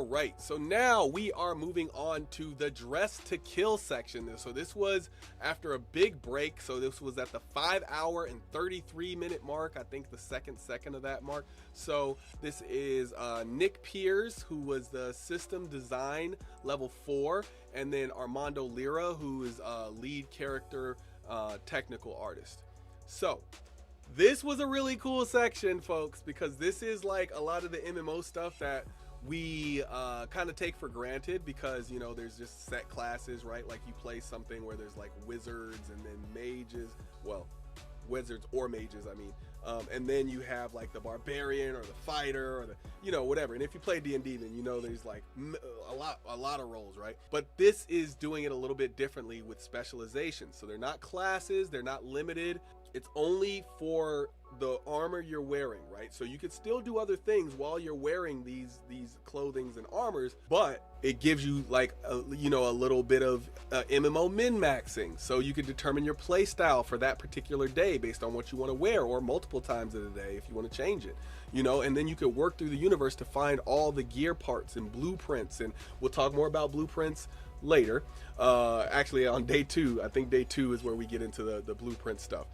All right, so now we are moving on to the dress to kill section. So this was after a big break. So this was at the 5 hour and 33 minute mark. I think the second of that mark. So this is Nick Piers, who was the system design level 4, and then Armando Lira, who is lead character technical artist. So this was a really cool section, folks, because this is like a lot of the MMO stuff that we kind of take for granted, because, you know, there's just set classes, right? Like you play something where there's like wizards and then mages, well, wizards or mages, I mean, and then you have like the barbarian or the fighter or the, you know, whatever. And if you play D&D, then you know there's like a lot of roles, right? But this is doing it a little bit differently with specializations. So they're not classes, they're not limited. It's only for the armor you're wearing, right? So you could still do other things while you're wearing these clothings and armors, but it gives you like a little bit of MMO min-maxing. So you can determine your play style for that particular day based on what you want to wear, or multiple times of the day if you want to change it, you know. And then you could work through the universe to find all the gear parts and blueprints, and we'll talk more about blueprints later. Actually on day 2, I think day 2 is where we get into the blueprint stuff.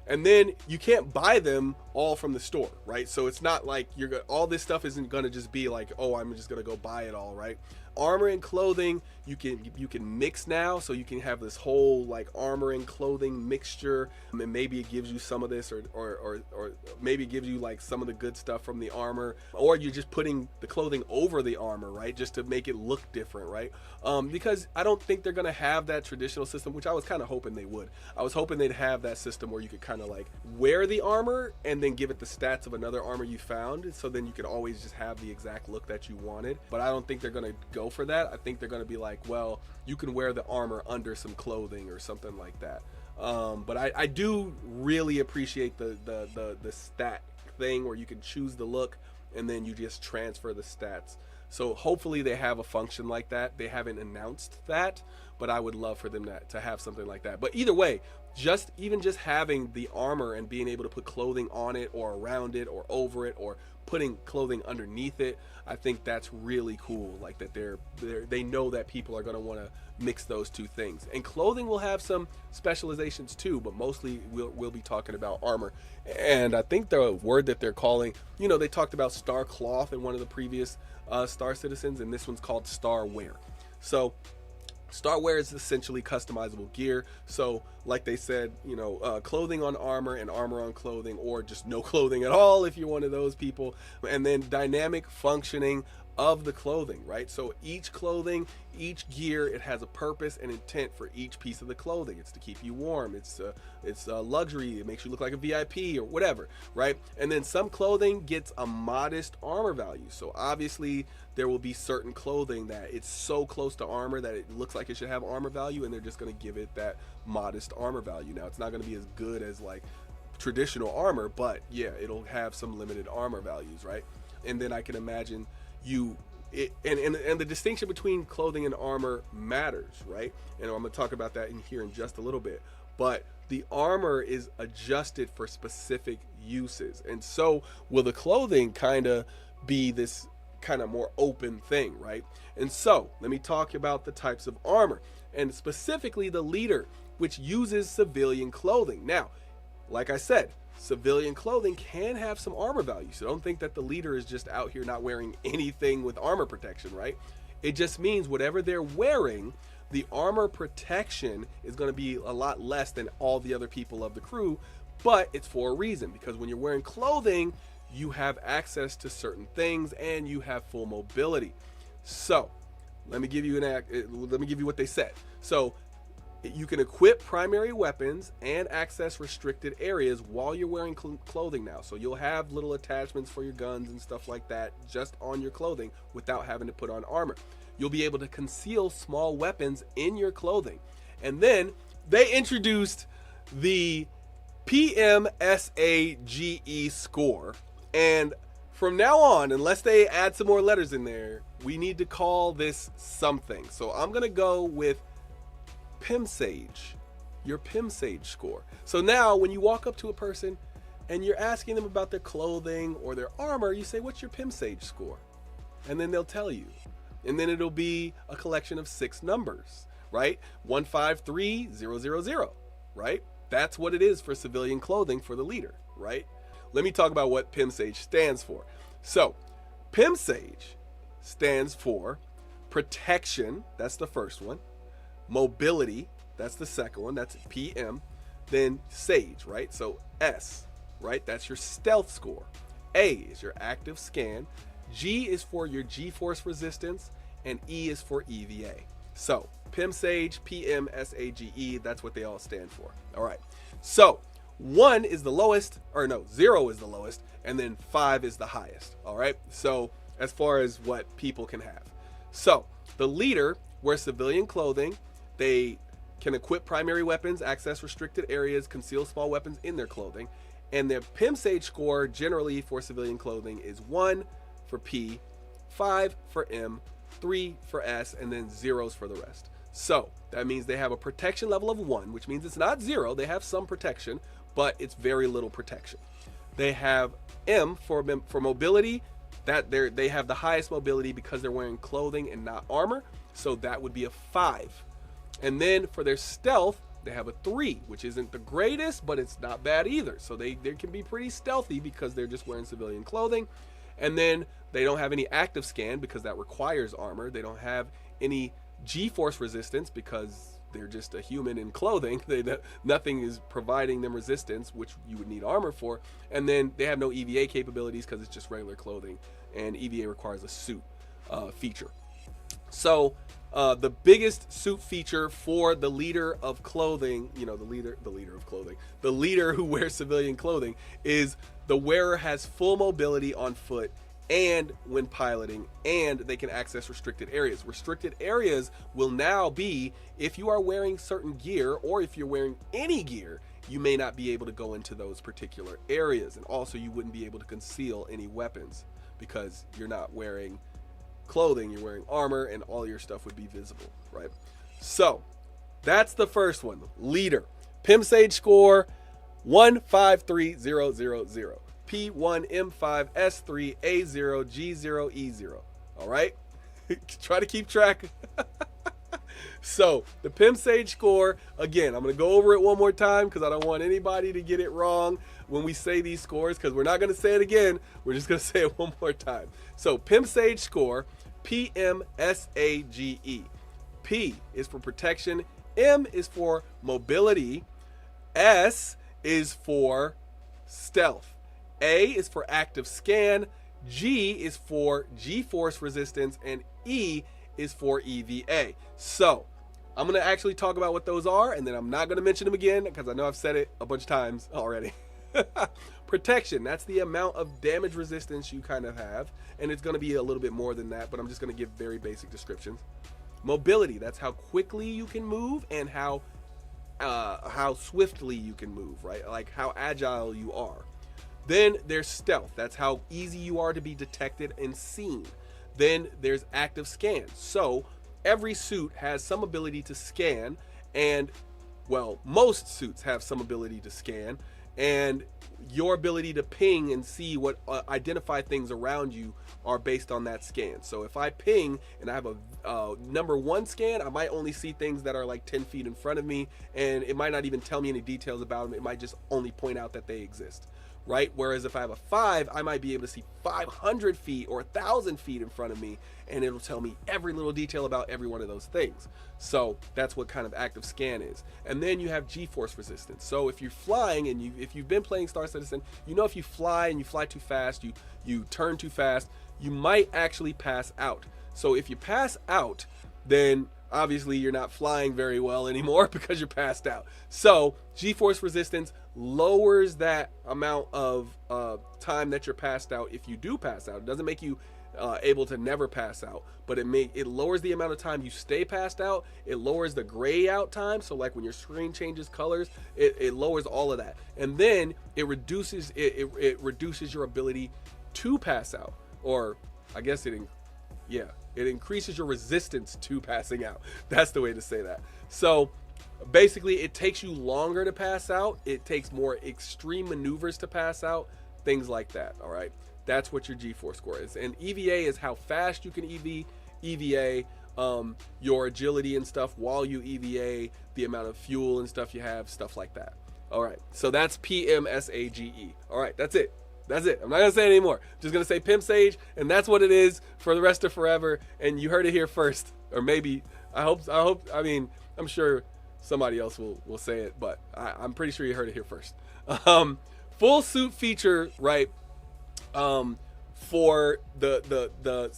And then you can't buy them all from the store, right? So it's not like all this stuff isn't gonna just be like, oh, I'm just gonna go buy it all, right? Armor and clothing, you can mix now, so you can have this whole like armor and clothing mixture, and maybe it gives you some of this, or maybe it gives you like some of the good stuff from the armor, or you're just putting the clothing over the armor, right, just to make it look different, right? Because I don't think they're gonna have that traditional system, which I was kind of hoping they would. I was hoping they'd have that system where you could kind of like wear the armor and then give it the stats of another armor you found, so then you could always just have the exact look that you wanted. But I don't think they're gonna go for that. I think they're going to be like, well, you can wear the armor under some clothing or something like that. But I do really appreciate the stat thing where you can choose the look and then you just transfer the stats. So hopefully they have a function like that. They haven't announced that, but I would love for them to have something like that. But either way, even just having the armor and being able to put clothing on it or around it or over it or putting clothing underneath it, I think that's really cool. Like that they know that people are going to want to mix those two things. And clothing will have some specializations too, but mostly we'll be talking about armor. And I think the word that they're calling, you know, they talked about star cloth in one of the previous Star Citizens, and this one's called star wear. So star wear is essentially customizable gear. So like they said, you know, clothing on armor and armor on clothing, or just no clothing at all if you're one of those people. And then dynamic functioning of the clothing, right? So each clothing, each gear, it has a purpose and intent for each piece of the clothing. It's to keep you warm, it's luxury, it makes you look like a VIP or whatever, right? And then some clothing gets a modest armor value. So obviously there will be certain clothing that it's so close to armor that it looks like it should have armor value, and they're just going to give it that modest armor value. Now it's not going to be as good as like traditional armor, but yeah, it'll have some limited armor values, right? And then I can imagine and the distinction between clothing and armor matters, right? And I'm going to talk about that in here in just a little bit. But the armor is adjusted for specific uses, and so will the clothing kind of be this kind of more open thing, right? And so let me talk about the types of armor, and specifically the leader, which uses civilian clothing. Now, like I said, civilian clothing can have some armor value, so don't think that the leader is just out here not wearing anything with armor protection, right? It just means whatever they're wearing, the armor protection is going to be a lot less than all the other people of the crew, but it's for a reason, because when you're wearing clothing, you have access to certain things and you have full mobility. So let me give you what they said. So you can equip primary weapons and access restricted areas while you're wearing clothing now. So you'll have little attachments for your guns and stuff like that just on your clothing without having to put on armor. You'll be able to conceal small weapons in your clothing. And then they introduced the PMSAGE score. And from now on, unless they add some more letters in there, we need to call this something. So I'm going to go with PimSage, your PimSage score. So now when you walk up to a person and you're asking them about their clothing or their armor, you say, what's your PimSage score? And then they'll tell you. And then it'll be a collection of 6 numbers, right? 153000, right? That's what it is for civilian clothing for the leader, right? Let me talk about what PIMSAGE stands for. So, PIMSAGE stands for protection, that's the first one. Mobility, that's the second one, that's PM. Then SAGE, right? So S, right? That's your stealth score. A is your active scan. G is for your G-force resistance, and E is for EVA. So PIMSAGE, PM, SAGE, that's what they all stand for. All right. So 1 is the lowest, or no, 0 is the lowest, and then 5 is the highest. All right. So as far as what people can have. So the leader wears civilian clothing. They can equip primary weapons, access restricted areas, conceal small weapons in their clothing. And their PIMSAGE score generally for civilian clothing is 1 for P, 5 for M, 3 for S, and then zeros for the rest. So that means they have a protection level of 1, which means it's not 0. They have some protection, but it's very little protection. They have M for mobility. That they have the highest mobility because they're wearing clothing and not armor. So that would be a 5. And then for their stealth, they have a 3, which isn't the greatest, but it's not bad either. So they can be pretty stealthy because they're just wearing civilian clothing. And then they don't have any active scan because that requires armor. They don't have any G-force resistance because they're just a human in clothing. Nothing is providing them resistance, which you would need armor for. And then they have no EVA capabilities because it's just regular clothing, and EVA requires a suit feature. So the biggest suit feature for the leader of clothing, the leader who wears civilian clothing, is the wearer has full mobility on foot and when piloting, and they can access restricted areas. Restricted areas will now be if you are wearing certain gear, or if you're wearing any gear, you may not be able to go into those particular areas. And also you wouldn't be able to conceal any weapons because you're not wearing clothing, you're wearing armor, and all your stuff would be visible, right? So that's the first one, leader. PIMSAGE score 153000. P1, M5, S3, A0, G0, E0. All right? Try to keep track. So the PIMSAGE score, again, I'm going to go over it one more time because I don't want anybody to get it wrong when we say these scores, because we're not going to say it again. We're just going to say it one more time. So PIMSAGE score, PMSAGE. P is for protection. M is for mobility. S is for stealth. A is for active scan. G is for G-force resistance. And E is for EVA. So I'm going to actually talk about what those are, and then I'm not going to mention them again because I know I've said it a bunch of times already. Protection, that's the amount of damage resistance you kind of have, and it's going to be a little bit more than that, but I'm just going to give very basic descriptions. Mobility, that's how quickly you can move and how swiftly you can move, right? Like how agile you are. Then there's stealth, that's how easy you are to be detected and seen. Then there's active scan. So every suit has some ability to scan, and well, most suits have some ability to scan, and your ability to ping and see what identify things around you are based on that scan. So if I ping and I have a number 1 scan, I might only see things that are like 10 feet in front of me, and it might not even tell me any details about them. It might just only point out that they exist, right? Whereas if I have a 5, I might be able to see 500 feet or 1,000 feet in front of me, and it'll tell me every little detail about every one of those things. So that's what kind of active scan is. And then you have G-force resistance. So if you're flying, and if you've been playing Star Citizen, you know if you fly and you fly too fast, you turn too fast, you might actually pass out. So if you pass out, then obviously you're not flying very well anymore because you're passed out. So G-force resistance lowers that amount of time that you're passed out if you do pass out. It doesn't make you able to never pass out, but it lowers the amount of time you stay passed out. It lowers the gray out time, so like when your screen changes colors, it lowers all of that. And then it reduces your ability to pass out, or I guess it increases your resistance to passing out. That's the way to say that. So basically it takes you longer to pass out. It takes more extreme maneuvers to pass out, things like that. All right. that's what your G-force score is. And EVA is how fast you can EVA, your agility and stuff while you EVA, the amount of fuel and stuff you have, stuff like that. All right, so that's PMSAGE. All right, that's it. That's it. I'm not gonna say it anymore. Just gonna say Pimp Sage, and that's what it is for the rest of forever. And you heard it here first, or maybe I hope. I mean, I'm sure somebody else will say it, but I'm pretty sure you heard it here first. Full suit feature, right? For the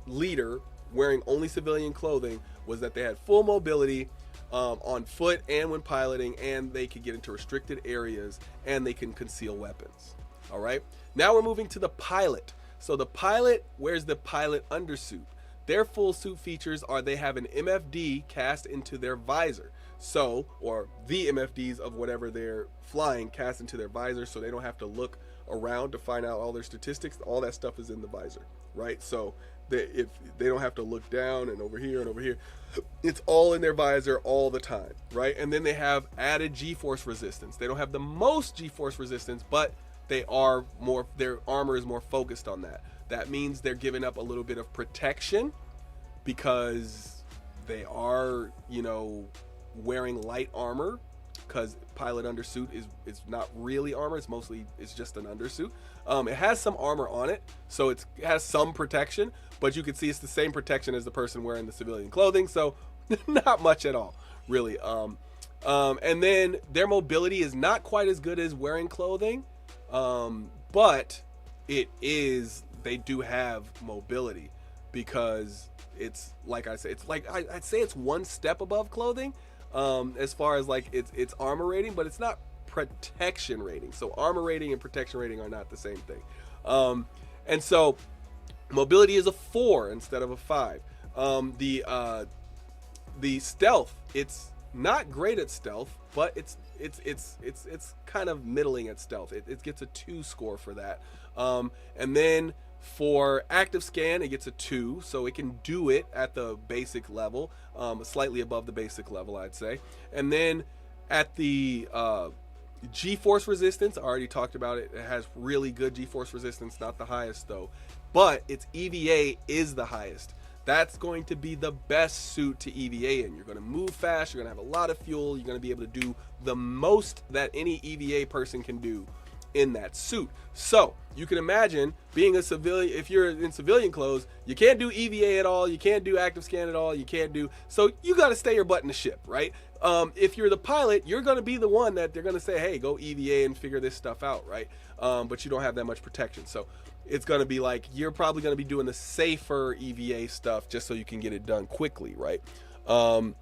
leader wearing only civilian clothing was that they had full mobility on foot and when piloting, and they could get into restricted areas, and they can conceal weapons. All right, now we're moving to the pilot. So the pilot wears the pilot undersuit. Their full suit features are they have an MFD cast into their visor. So, or the MFDs of whatever they're flying cast into their visor, so they don't have to look around to find out all their statistics. All that stuff is in the visor, right? So if they don't have to look down and over here, it's all in their visor all the time, right? And then they have added G-force resistance. They don't have the most G-force resistance, but they are more, their armor is more focused on that. That means they're giving up a little bit of protection because they are, you know, wearing light armor, because pilot undersuit is not really armor. It's just an undersuit. It has some armor on it, so it has some protection, but you can see it's the same protection as the person wearing the civilian clothing, so not much at all, really. And then their mobility is not quite as good as wearing clothing, but they do have mobility, because it's like I say, it's like I'd say it's one step above clothing, as far as like it's armor rating, but it's not protection rating. So armor rating and protection rating are not the same thing. And so mobility is a 4 instead of a 5. The stealth, it's not great at stealth, but it's kind of middling at stealth. It gets a 2 score for that. And then for active scan, it gets a 2, so it can do it at the basic level, slightly above the basic level, I'd say. And then at the G-force resistance, I already talked about it. It has really good G-force resistance, not the highest though, but its EVA is the highest. That's going to be the best suit to EVA in. You're going to move fast, you're going to have a lot of fuel, you're going to be able to do the most that any EVA person can do in that suit. So you can imagine being a civilian. If you're in civilian clothes, you can't do EVA at all, you can't do active scan at all, so you got to stay your butt in the ship, right? If you're the pilot, you're going to be the one that they're going to say, hey, go EVA and figure this stuff out, right? But you don't have that much protection, so it's going to be like you're probably going to be doing the safer EVA stuff just so you can get it done quickly, right? Then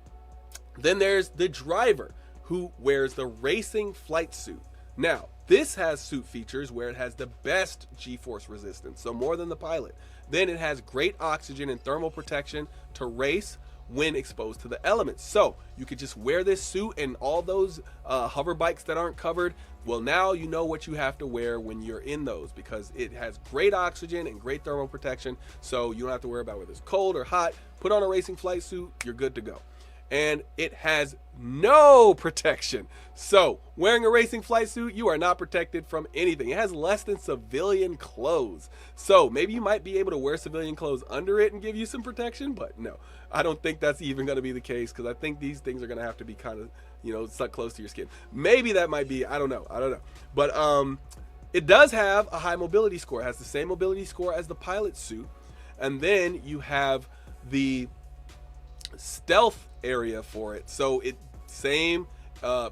there's the driver, who wears the racing flight suit. Now, this has suit features where it has the best G-force resistance, so more than the pilot. Then it has great oxygen and thermal protection to race when exposed to the elements. So you could just wear this suit, and all those hover bikes that aren't covered, well, now you know what you have to wear when you're in those, because it has great oxygen and great thermal protection, so you don't have to worry about whether it's cold or hot. Put on a racing flight suit, you're good to go. And it has no protection. So wearing a racing flight suit, you are not protected from anything. It has less than civilian clothes. So maybe you might be able to wear civilian clothes under it and give you some protection, but no, I don't think that's even going to be the case, because I think these things are going to have to be kind of, you know, stuck close to your skin. Maybe that might be, I don't know. But it does have a high mobility score. It has the same mobility score as the pilot suit. And then you have the stealth area for it, so it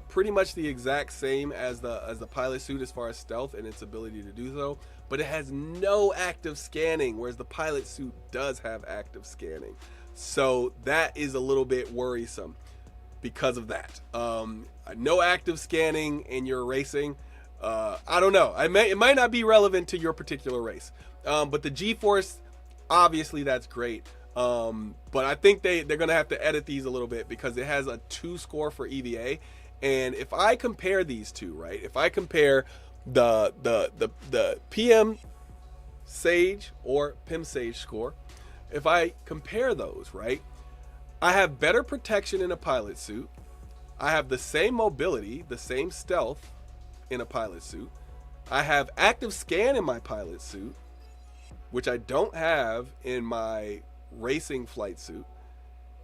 pretty much the exact same as the pilot suit as far as stealth and its ability to do so, but it has no active scanning, whereas the pilot suit does have active scanning. So that is a little bit worrisome because of that. No active scanning in your racing, I don't know, it might not be relevant to your particular race, but the G-force, obviously that's great. But I think they're gonna have to edit these a little bit, because it has a 2 score for EVA. And if I compare these two, right, if I compare the PM Sage or Pim Sage score, if I compare those, right, I have better protection in a pilot suit, I have the same mobility, the same stealth in a pilot suit, I have active scan in my pilot suit, which I don't have in my racing flight suit.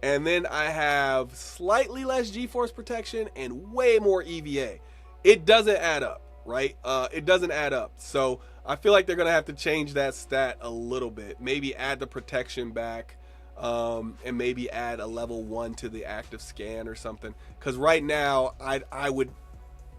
And then I have slightly less G-force protection and way more EVA. It doesn't add up, right? It doesn't add up. So I feel like they're going to have to change that stat a little bit. Maybe add the protection back, and maybe add a level 1 to the active scan or something. Because right now, I would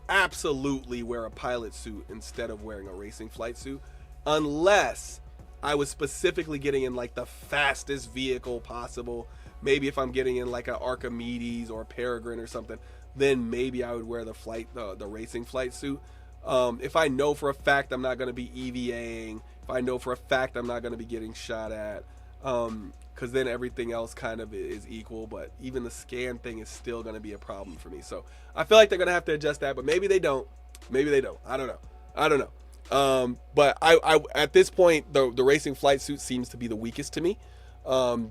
absolutely wear a pilot suit instead of wearing a racing flight suit. Unless I was specifically getting in like the fastest vehicle possible. Maybe if I'm getting in like an Archimedes or a Peregrine or something, then maybe I would wear the racing flight suit. If I know for a fact I'm not going to be EVAing, if I know for a fact I'm not going to be getting shot at, because then everything else kind of is equal, but even the scan thing is still going to be a problem for me. So I feel like they're going to have to adjust that, but maybe they don't. Maybe they don't. I don't know. But I at this point, the racing flight suit seems to be the weakest to me,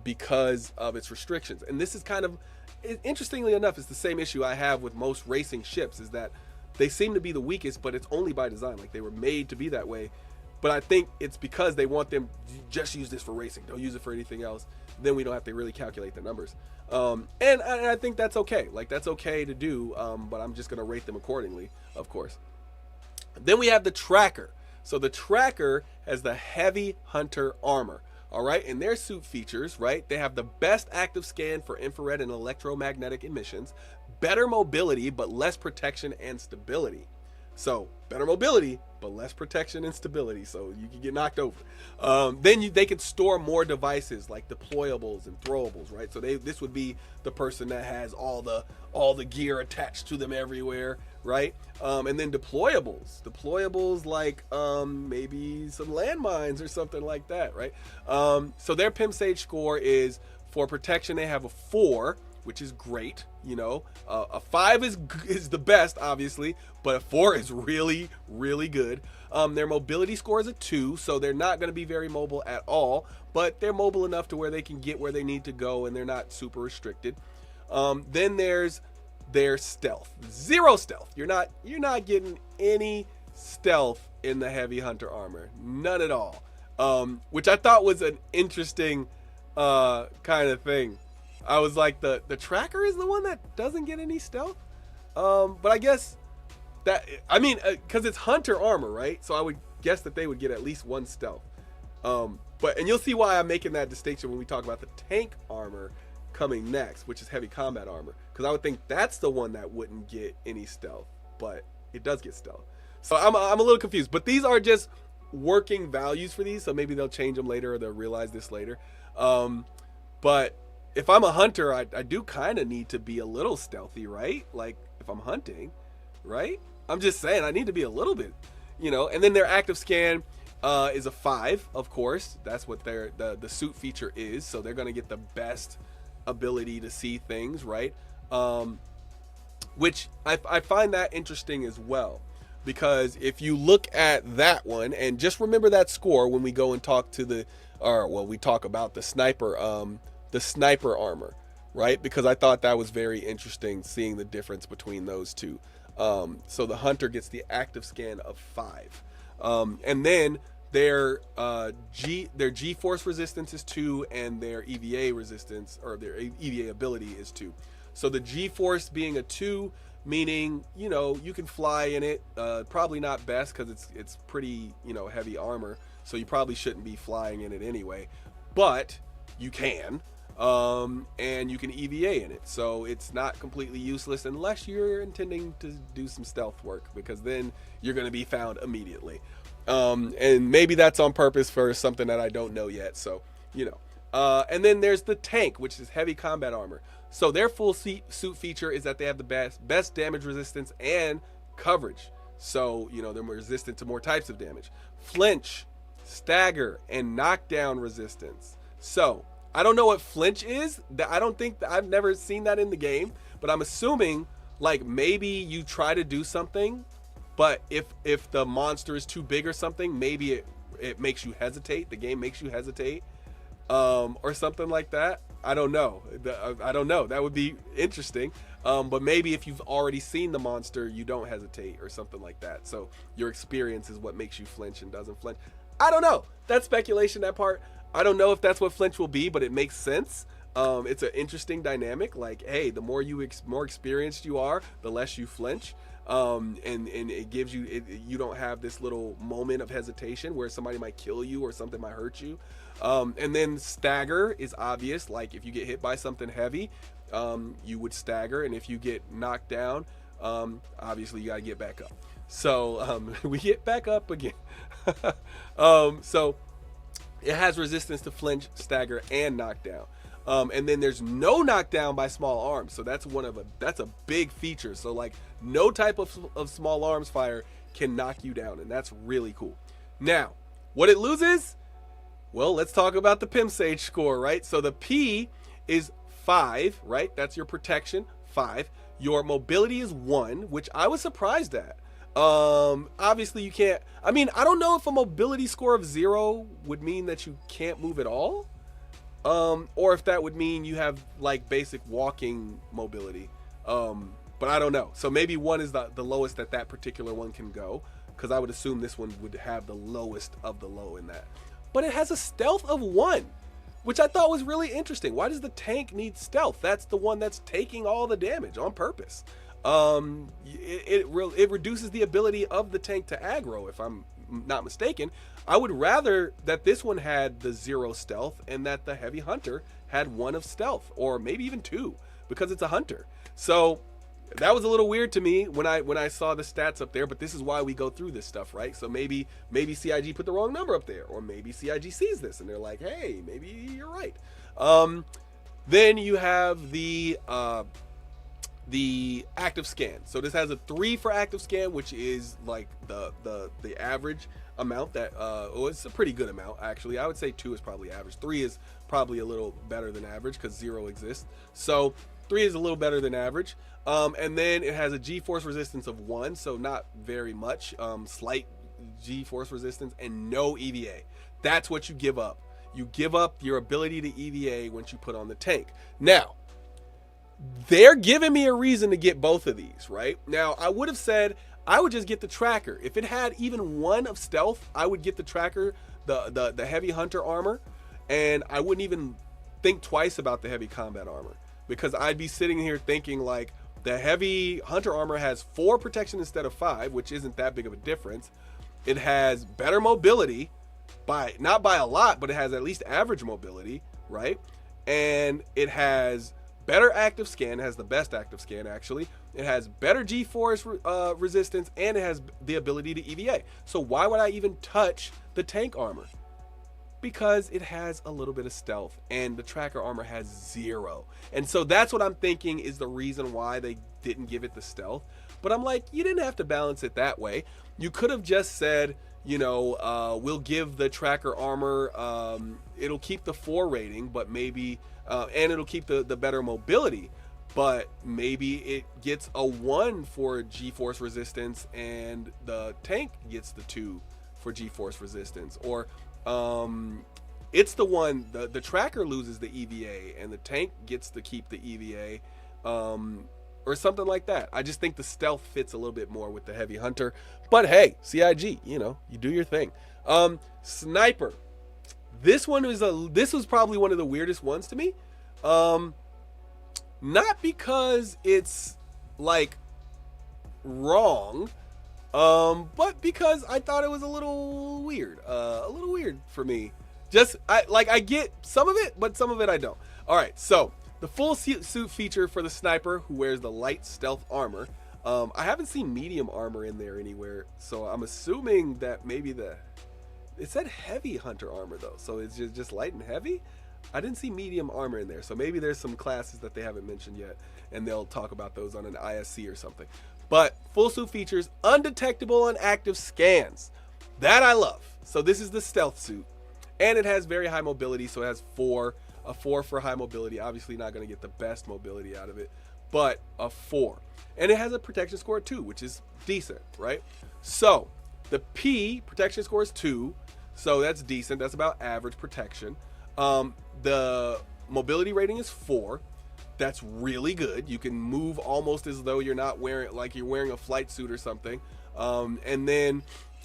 because of its restrictions. And this is kind of, interestingly enough, it's the same issue I have with most racing ships, is that they seem to be the weakest, but it's only by design. Like, they were made to be that way. But I think it's because they want them to just use this for racing. Don't use it for anything else. Then we don't have to really calculate the numbers. And I think that's okay. Like, that's okay to do, but I'm just going to rate them accordingly, of course. Then we have the tracker. So the tracker has the heavy hunter armor. All right, and their suit features, right? They have the best active scan for infrared and electromagnetic emissions, better mobility, but less protection and stability. So better mobility, but less protection and stability, so you can get knocked over. Then they can store more devices like deployables and throwables, right? So this would be the person that has all the gear attached to them everywhere, right? And then deployables like maybe some landmines or something like that, right? So their Pimp Sage score is, for protection they have a 4, which is great. You know, a 5 is the best, obviously, but a 4 is really, really good. Their mobility score is a 2, so they're not going to be very mobile at all, but they're mobile enough to where they can get where they need to go, and they're not super restricted. Then there's their stealth. 0 stealth. You're not getting any stealth in the heavy hunter armor. None at all. Which I thought was an interesting kind of thing. I was like, the tracker is the one that doesn't get any stealth. But I guess that, I mean, because it's hunter armor, right? So I would guess that they would get at least 1 stealth. And you'll see why I'm making that distinction when we talk about the tank armor coming next, which is heavy combat armor, because I would think that's the one that wouldn't get any stealth, but it does get stealth. So I'm a little confused, but these are just working values for these, so maybe they'll change them later, or they'll realize this later. But if I'm a hunter, I do kind of need to be a little stealthy, right? Like, if I'm hunting, right? I'm just saying, I need to be a little bit, you know. And then their active scan is a 5, of course. That's what the suit feature is, so they're going to get the best ability to see things, right? Which I find that interesting as well, because if you look at that one, and just remember that score when we go and talk to we talk about the sniper armor, right? Because I thought that was very interesting, seeing the difference between those two. So the hunter gets the active scan of 5, and then their G-force resistance is 2, and their EVA resistance, or their EVA ability, is 2. So the G-force being a 2, meaning, you know, you can fly in it. Probably not best, because it's pretty, you know, heavy armor, so you probably shouldn't be flying in it anyway. But you can, and you can EVA in it, so it's not completely useless unless you're intending to do some stealth work, because then you're going to be found immediately. And maybe that's on purpose for something that I don't know yet, so, you know. And then there's the tank, which is heavy combat armor. So their full suit feature is that they have the best damage resistance and coverage. So, you know, they're more resistant to more types of damage. Flinch, stagger, and knockdown resistance. So I don't know what flinch is. I've never seen that in the game, but I'm assuming, like, maybe you try to do something, but if the monster is too big or something, maybe it makes you hesitate. The game makes you hesitate, or something like that. I don't know. That would be interesting. But maybe if you've already seen the monster, you don't hesitate or something like that. So your experience is what makes you flinch and doesn't flinch. I don't know. That's speculation, that part. I don't know if that's what flinch will be, but it makes sense. It's an interesting dynamic. Like, hey, the more more experienced you are, the less you flinch. And it gives you, you don't have this little moment of hesitation where somebody might kill you or something might hurt you. And then stagger is obvious. Like if you get hit by something heavy, you would stagger, and if you get knocked down, obviously you got to get back up. So we get back up again. So it has resistance to flinch, stagger, and knockdown. And then there's no knockdown by small arms. So that's that's a big feature. So like no type of small arms fire can knock you down, and that's really cool. Now, what it loses? Well, let's talk about the Pimp Sage score, right? So the P is 5, right? That's your protection, 5. Your mobility is 1, which I was surprised at. Obviously you can't, I mean, I don't know if a mobility score of 0 would mean that you can't move at all. Or if that would mean you have like basic walking mobility. But I don't know. So maybe 1 is the lowest that particular one can go, because I would assume this one would have the lowest of the low in that. But it has a stealth of 1, which I thought was really interesting. Why does the tank need stealth? That's the one that's taking all the damage on purpose. It reduces the ability of the tank to aggro, if I'm not mistaken. I would rather that this one had the 0 stealth and that the heavy hunter had 1 of stealth, or maybe even 2, because it's a hunter. So that was a little weird to me when I saw the stats up there, but this is why we go through this stuff, right? So maybe CIG put the wrong number up there, or maybe CIG sees this and they're like, hey, maybe you're right. Then you have the active scan. So this has a 3 for active scan, which is like the average amount that it's a pretty good amount, actually. I would say 2 is probably average. 3 is probably a little better than average because 0 exists. So 3 is a little better than average. And then it has a G-force resistance of 1, so not very much. Slight G-force resistance and no EVA. That's what you give up. You give up your ability to EVA once you put on the tank. Now, they're giving me a reason to get both of these, right? Now, I would have said I would just get the tracker. If it had even 1 of stealth, I would get the tracker, the heavy hunter armor, and I wouldn't even think twice about the heavy combat armor, because I'd be sitting here thinking like the heavy hunter armor has 4 protection instead of 5, which isn't that big of a difference. It has better mobility, not by a lot, but it has at least average mobility, right? And it has better active scan, has the best active scan actually. It has better G-force resistance, and it has the ability to EVA. So why would I even touch the tank armor? Because it has a little bit of stealth, and the tracker armor has 0. And so that's what I'm thinking is the reason why they didn't give it the stealth. But I'm like, you didn't have to balance it that way. You could have just said, you know, we'll give the tracker armor, it'll keep the 4 rating, but maybe, and it'll keep the better mobility, but maybe it gets a 1 for G-force resistance and the tank gets the 2 for G-force resistance. Or it's the one, the tracker loses the EVA and the tank gets to keep the EVA, or something like that. I just think the stealth fits a little bit more with the heavy hunter. But hey, CIG, you know, you do your thing. Sniper. This was probably one of the weirdest ones to me. Not because it's like wrong, but because I thought it was a little weird for me. I get some of it, but some of it I don't. All right, so the full suit feature for the sniper who wears the light stealth armor. I haven't seen medium armor in there anywhere, so I'm assuming that maybe it said heavy hunter armor though, so it's just light and heavy. I didn't see medium armor in there, so maybe there's some classes that they haven't mentioned yet, and they'll talk about those on an ISC or something. But full suit features undetectable and active scans. That I love. So this is the stealth suit, and it has very high mobility, so it has a 4 for high mobility. Obviously not going to get the best mobility out of it, but a 4. And it has a protection score of 2, which is decent, right? So the P protection score is 2, so that's decent. That's about average protection. The mobility rating is 4. That's really good. You can move almost as though you're not wearing, like you're wearing a flight suit or something. And then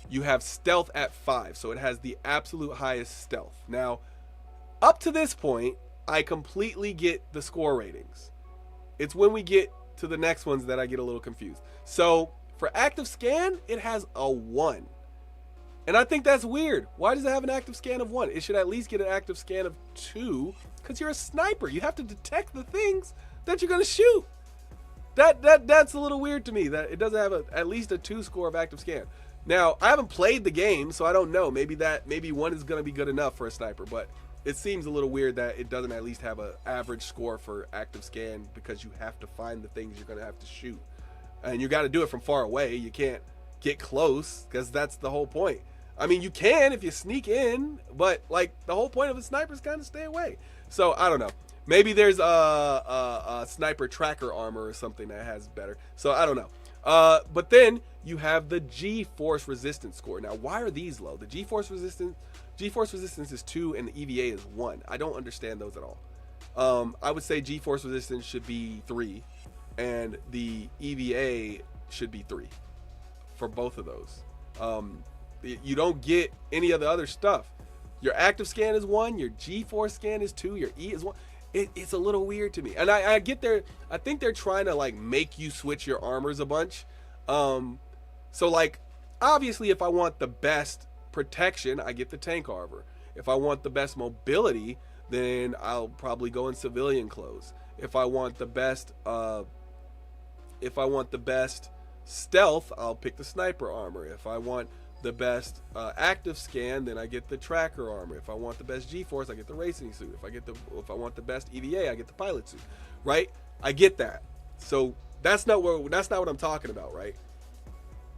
you have stealth at 5, so it has the absolute highest stealth. Now, up to this point, I completely get the score ratings. It's when we get to the next ones that I get a little confused. So for active scan, it has a 1. And I think that's weird. Why does it have an active scan of 1? It should at least get an active scan of 2, because you're a sniper. You have to detect the things that you're going to shoot. That's a little weird to me, that it doesn't have at least a 2 score of active scan. Now, I haven't played the game, so I don't know. Maybe 1 is going to be good enough for a sniper, but it seems a little weird that it doesn't at least have an average score for active scan, because you have to find the things you're going to have to shoot. And you got to do it from far away. You can't get close, because that's the whole point. I mean, you can if you sneak in, but like the whole point of a sniper is kind of stay away. So I don't know. Maybe there's a sniper tracker armor or something that has better. So I don't know. But then you have the G-force resistance score. Now, why are these low? The G-force resistance is 2 and the EVA is 1. I don't understand those at all. I would say G-force resistance should be 3 and the EVA should be 3 for both of those. You don't get any of the other stuff. Your active scan is 1, your G-force scan is 2, your E is 1. It's a little weird to me. And I get there. I think they're trying to like make you switch your armors a bunch. So like, obviously if I want the best protection, I get the tank armor. If I want the best mobility, then I'll probably go in civilian clothes. If I want the best stealth, I'll pick the sniper armor. If I want the best active scan, then I get the tracker armor. If I want the best G-force, I get the racing suit. If I want the best EVA, I get the pilot suit. Right? I get that. So that's not what I'm talking about, right?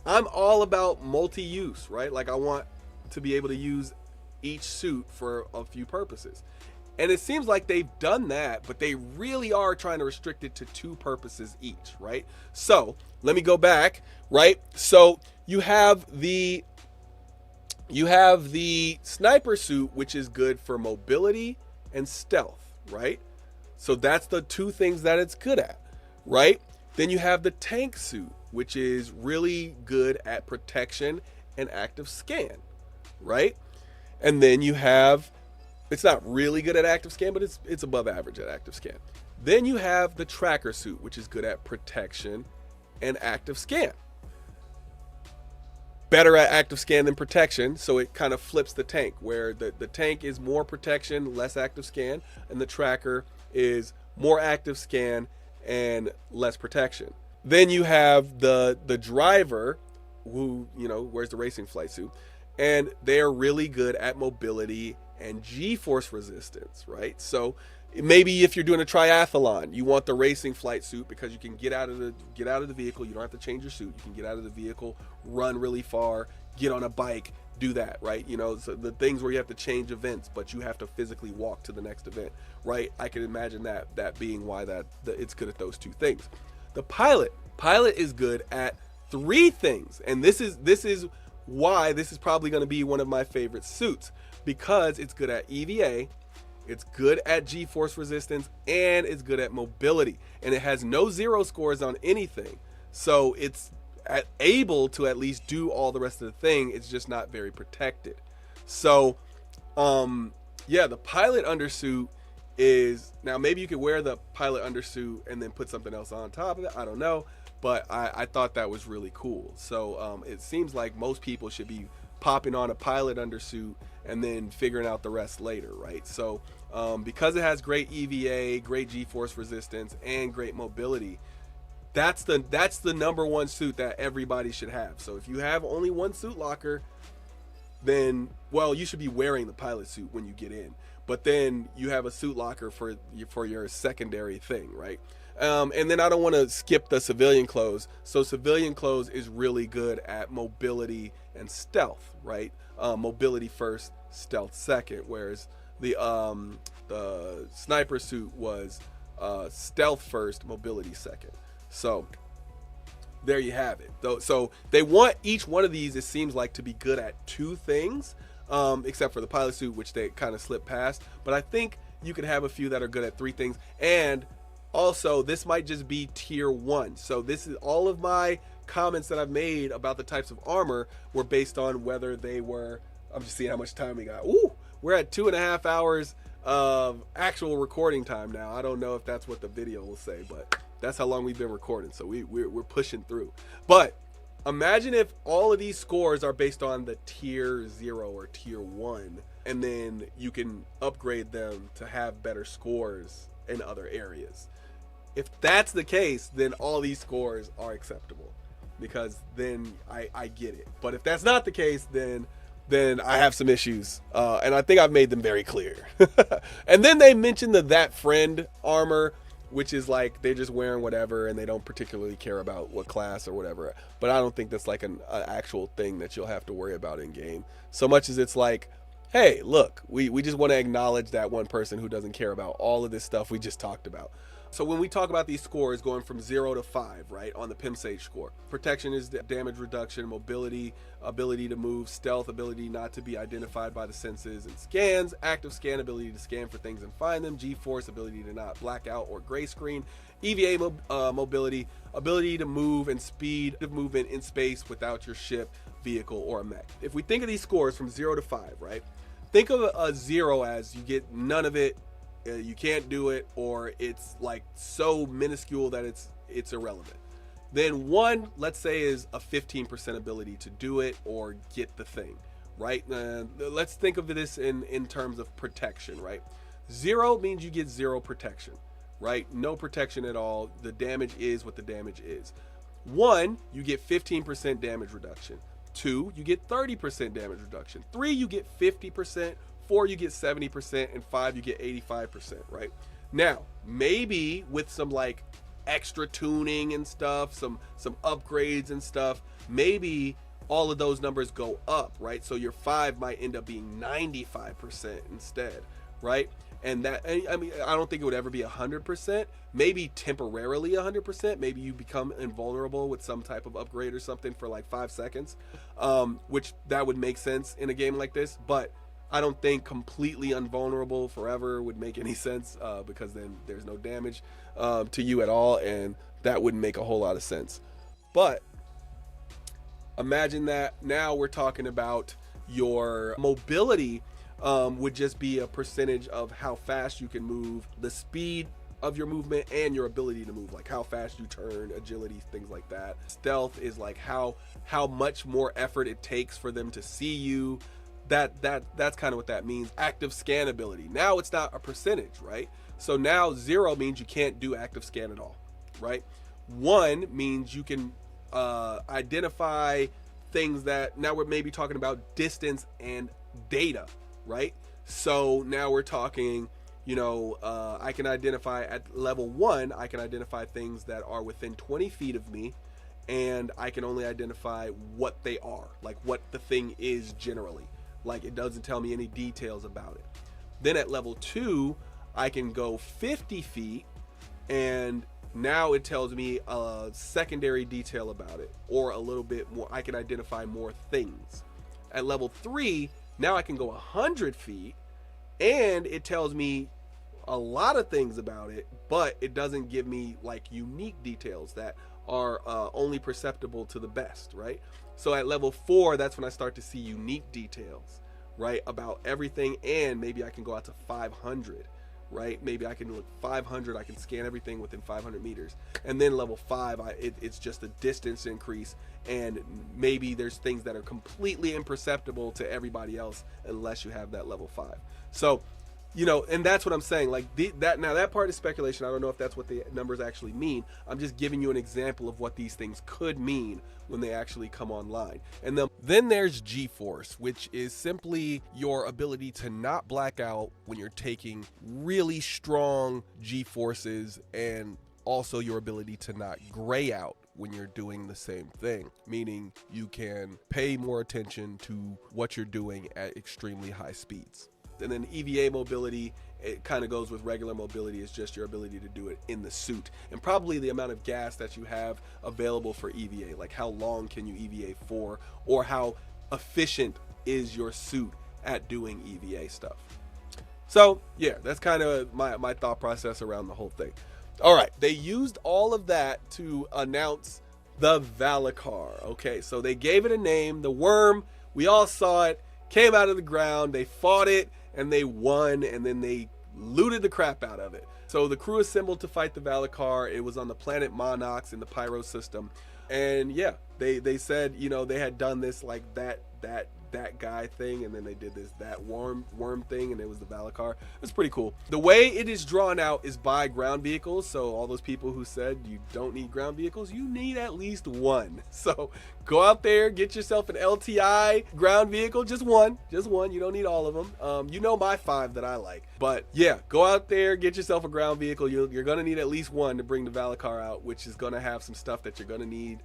I'm all about multi-use, right? Like I want to be able to use each suit for a few purposes. And it seems like they've done that, but they really are trying to restrict it to 2 purposes each, right? So let me go back, right? So you have the sniper suit, which is good for mobility and stealth, right? So that's the 2 things that it's good at, right? Then you have the tank suit, which is really good at protection and active scan, right? And then you have, it's not really good at active scan, but it's above average at active scan. Then you have the tracker suit, which is good at protection and active scan. Better at active scan than protection, so it kind of flips the tank, where the tank is more protection, less active scan, and the tracker is more active scan and less protection. Then you have the driver, who, you know, wears the racing flight suit, and they are really good at mobility and G-force resistance, right? So maybe if you're doing a triathlon, you want the racing flight suit because you can get out of the vehicle. You don't have to change your suit. You can get out of the vehicle, run really far, get on a bike, do that, right? You know, so the things where you have to change events, but you have to physically walk to the next event, right? I can imagine that being why it's good at those 2 things. The pilot is good at 3 things, and this is why this is probably going to be one of my favorite suits, because it's good at EVA, it's good at G-force resistance, and it's good at mobility, and it has no 0 scores on anything, so it's able to at least do all the rest of the thing. It's just not very protected. So yeah, the pilot undersuit is, now maybe you could wear the pilot undersuit and then put something else on top of it, I don't know, but I thought that was really cool. So it seems like most people should be popping on a pilot undersuit and then figuring out the rest later, right? So because it has great EVA, great G-force resistance, and great mobility, that's the number 1 suit that everybody should have. So if you have only 1 suit locker, then, well, you should be wearing the pilot suit when you get in, but then you have a suit locker for your secondary thing, right? And then I don't want to skip the civilian clothes. So civilian clothes is really good at mobility and stealth, right? Mobility first, stealth second, whereas the sniper suit was stealth first, mobility second. So there you have it. So they want each one of these, it seems like, to be good at 2 things, except for the pilot suit, which they kind of slip past. But I think you could have a few that are good at 3 things. And Also, this might just be tier 1. So this is all of my comments that I've made about the types of armor were based on whether they were, I'm just seeing how much time we got. Ooh, we're at 2.5 hours of actual recording time now. I don't know if that's what the video will say, but that's how long we've been recording. So we're pushing through. But imagine if all of these scores are based on the tier 0 or tier 1, and then you can upgrade them to have better scores in other areas. If that's the case, then all these scores are acceptable, because then I get it. But if that's not the case, then I have some issues, and I think I've made them very clear. And then they mentioned the That Friend armor, which is like they're just wearing whatever and they don't particularly care about what class or whatever. But I don't think that's like an actual thing that you'll have to worry about in game, so much as it's like, hey, look, we just want to acknowledge that one person who doesn't care about all of this stuff we just talked about. So when we talk about these scores going from 0 to 5, right, on the Pimp Sage score, protection is damage reduction, mobility, ability to move, stealth, ability not to be identified by the senses and scans, active scan, ability to scan for things and find them, G-force, ability to not black out or gray screen, EVA mobility, ability to move and speed of movement in space without your ship, vehicle, or a mech. If we think of these scores from 0 to 5, right, think of a 0 as you get none of it, you can't do it, or it's like so minuscule that it's irrelevant. Then 1, let's say, is a 15% ability to do it or get the thing, right? Let's think of this in terms of protection, right? 0 means you get 0 protection, right? No protection at all. The damage is what the damage is. 1, you get 15% damage reduction. 2, you get 30% damage reduction. 3, you get 50%. 4, you get 70%, and 5, you get 85%, right? Now, maybe with some like extra tuning and stuff, some upgrades and stuff, maybe all of those numbers go up, right? So your 5 might end up being 95% instead, right? And that, I mean, I don't think it would ever be 100%, maybe temporarily 100%. Maybe you become invulnerable with some type of upgrade or something for like 5 seconds, which that would make sense in a game like this. But I don't think completely invulnerable forever would make any sense, because then there's no damage to you at all, and that wouldn't make a whole lot of sense. But imagine that now we're talking about your mobility would just be a percentage of how fast you can move, the speed of your movement, and your ability to move, like how fast you turn, agility, things like that. Stealth is like how much more effort it takes for them to see you. That's kind of what that means. Active scan ability. Now it's not a percentage, right? So now 0 means you can't do active scan at all, right? 1 means you can identify things that, now we're maybe talking about distance and data, right? So now we're talking, you know, I can identify at level 1, I can identify things that are within 20 feet of me, and I can only identify what they are, like what the thing is generally. Like, it doesn't tell me any details about it. Then at level 2, I can go 50 feet, and now it tells me a secondary detail about it, or a little bit more. I can identify more things. At level 3, now I can go 100 feet, and it tells me a lot of things about it, but it doesn't give me like unique details that are only perceptible to the best, right? So at level 4, that's when I start to see unique details, right, about everything, and maybe I can go out to 500, right? Maybe I can look 500, I can scan everything within 500 meters. And then level 5, it's just a distance increase, and maybe there's things that are completely imperceptible to everybody else unless you have that level 5. So, you know, and that's what I'm saying. Like that part is speculation. I don't know if that's what the numbers actually mean. I'm just giving you an example of what these things could mean when they actually come online. And then there's G-force, which is simply your ability to not black out when you're taking really strong G-forces, and also your ability to not gray out when you're doing the same thing, meaning you can pay more attention to what you're doing at extremely high speeds. And then EVA mobility, it kind of goes with regular mobility. It's just your ability to do it in the suit, and probably the amount of gas that you have available for EVA, like how long can you EVA for, or how efficient is your suit at doing EVA stuff. So yeah, that's kind of my thought process around the whole thing. All right, they used all of that to announce the Valacar. Okay, so they gave it a name, the worm. We all saw it, came out of the ground, they fought it, and they won, and then they looted the crap out of it. So the crew assembled to fight the Valacar. It was on the planet Monox in the Pyro system. And yeah, they said, you know, they had done this like that guy thing, and then they did that worm thing, and it was the Valacar. It's pretty cool. The way it is drawn out is by ground vehicles. So all those people who said you don't need ground vehicles, you need at least one. So go out there, get yourself an LTI ground vehicle, just one. You don't need all of them. You know my 5 that I like. But yeah, go out there, get yourself a ground vehicle. You're gonna need at least one to bring the Valacar out, which is gonna have some stuff that you're gonna need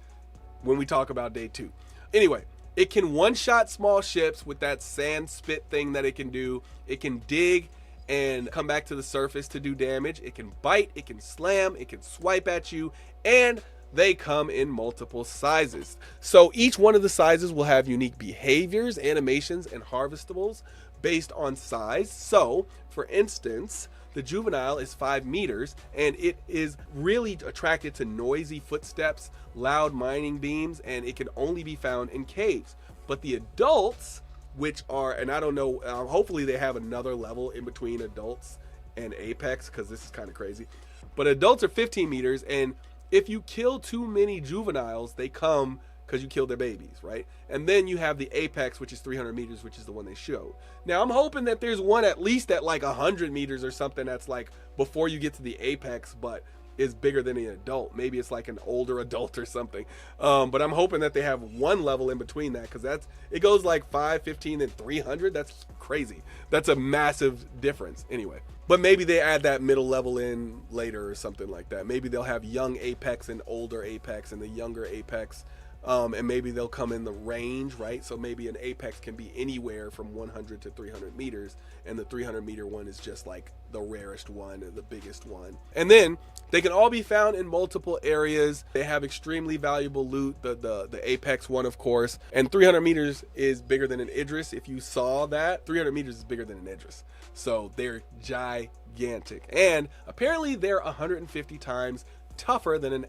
when we talk about day 2. Anyway, it can one-shot small ships with that sand spit thing that it can do. It can dig and come back to the surface to do damage. It can bite, it can slam, it can swipe at you, and they come in multiple sizes. So each one of the sizes will have unique behaviors, animations, and harvestables based on size. So, for instance, the juvenile is 5 meters, and it is really attracted to noisy footsteps, loud mining beams, and it can only be found in caves. But the adults, which are, and I don't know, hopefully they have another level in between adults and apex, because this is kind of crazy. But adults are 15 meters, and if you kill too many juveniles, they come because you killed their babies, right? And then you have the apex, which is 300 meters, which is the one they showed. Now, I'm hoping that there's one at least at like 100 meters or something that's like before you get to the apex, but is bigger than an adult. Maybe it's like an older adult or something. But I'm hoping that they have one level in between that, because it goes like 5, 15, and 300. That's crazy. That's a massive difference anyway. But maybe they add that middle level in later or something like that. Maybe they'll have young apex and older apex, and the younger apex and maybe they'll come in the range, right? So maybe an apex can be anywhere from 100 to 300 meters, and the 300 meter one is just like the rarest one, the biggest one. And then they can all be found in multiple areas. They have extremely valuable loot, the apex one, of course, and 300 meters is bigger than an Idris. If you saw that, 300 meters is bigger than an Idris. So they're gigantic, and apparently they're 150 times tougher than an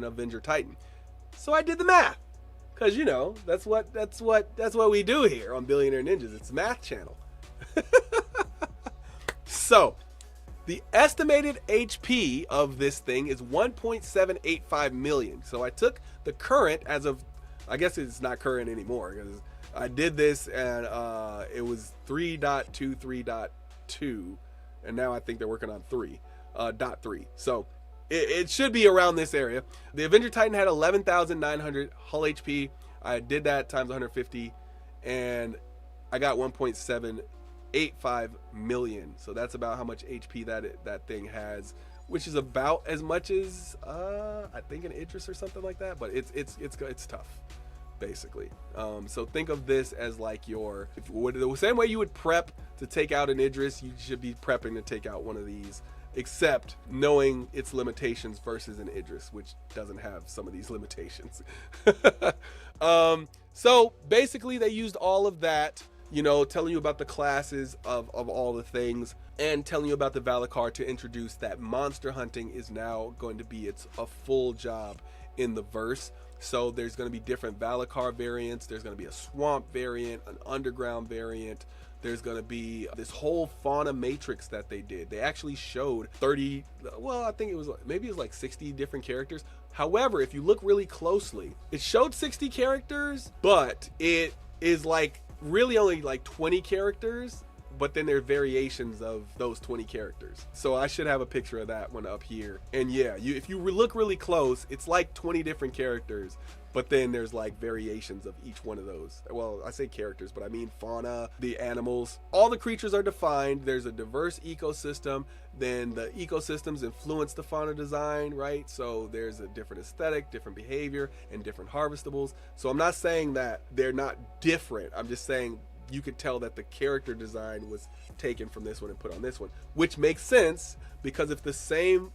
Avenger Titan. So I did the math, because you know that's what we do here on Billionaire Ninjas. It's a math channel. So the estimated HP of this thing is 1.785 million. So I took the current as of, I guess it's not current anymore, because I did this and it was 3.23.2, and now I think they're working on 3.3. So it should be around this area. The Avenger Titan had 11,900 hull HP. I did that times 150, and I got 1.785 million. So that's about how much HP that thing has, which is about as much as I think an Idris or something like that. But it's tough, basically. So think of this as like the same way you would prep to take out an Idris, you should be prepping to take out one of these, except knowing its limitations versus an Idris, which doesn't have some of these limitations. So basically they used all of that, you know, telling you about the classes of all the things, and telling you about the Valacar to introduce that monster hunting is now going to be a full job in the verse. So there's going to be different Valacar variants. There's going to be a swamp variant, an underground variant. There's going to be this whole fauna matrix that they did. They actually showed 30, well, I think it was like 60 different characters. However, if you look really closely, it showed 60 characters, but it is like really only like 20 characters, but then there are variations of those 20 characters. So I should have a picture of that one up here. And yeah, if you look really close, it's like 20 different characters, but then there's like variations of each one of those. Well, I say characters, but I mean fauna, the animals. All the creatures are defined. There's a diverse ecosystem. Then the ecosystems influence the fauna design, right? So there's a different aesthetic, different behavior, and different harvestables. So I'm not saying that they're not different. I'm just saying you could tell that the character design was taken from this one and put on this one, which makes sense, because if the same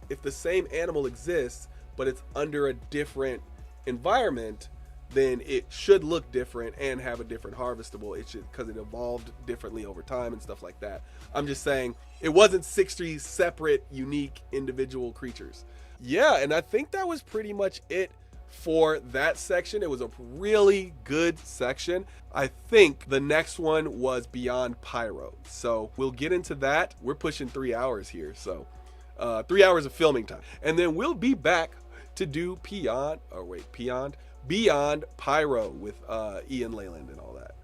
animal exists, but it's under a different environment, then it should look different and have a different harvestable. It should, because it evolved differently over time and stuff like that. I'm just saying it wasn't 60 separate, unique, individual creatures. Yeah, and I think that was pretty much it for that section. It was a really good section. I think the next one was Beyond Pyro. So we'll get into that. We're pushing 3 hours here. So 3 hours of filming time. And then we'll be back to do Beyond Pyro with Ian Leyland and all that.